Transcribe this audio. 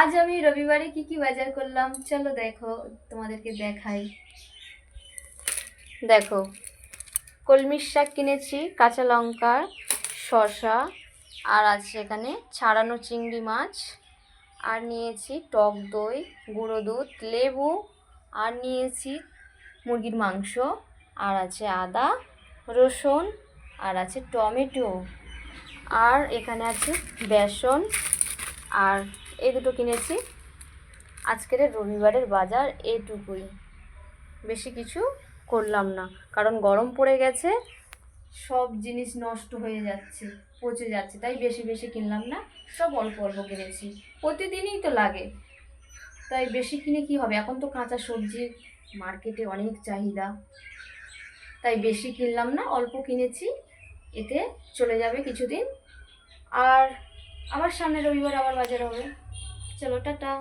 আজ আমি রবিবারে কি কি বাজার করলাম চলো দেখো, তোমাদেরকে দেখাই। দেখো, কলমির শাক কিনেছি, কাঁচা লঙ্কা, শসা, আর আছে এখানে ছাড়ানো চিংড়ি মাছ, আর নিয়েছি টক দই, গুঁড়ো দুধ, লেবু, আর নিয়েছি মুরগির মাংস, আর আছে আদা, রসুন, আর আছে টমেটো, আর এখানে আছে বেসন, আর এই দুটো কিনেছি। আজকের রবিবারের বাজার এটুকুই, বেশি কিছু করলাম না, কারণ গরম পড়ে গেছে, সব জিনিস নষ্ট হয়ে যাচ্ছে, পচে যাচ্ছে, তাই বেশি বেশি কিনলাম না, সব অল্প অল্প কিনেছি। প্রতিদিনই তো লাগে, তাই বেশি কিনে কি হবে, এখন তো কাঁচা সবজির মার্কেটে অনেক চাহিদা, তাই বেশি কিনলাম না, অল্প কিনেছি, এতে চলে যাবে কিছুদিন। আর আবার সামনে রবিবার আবার বাজার হবে। চলো টাটা।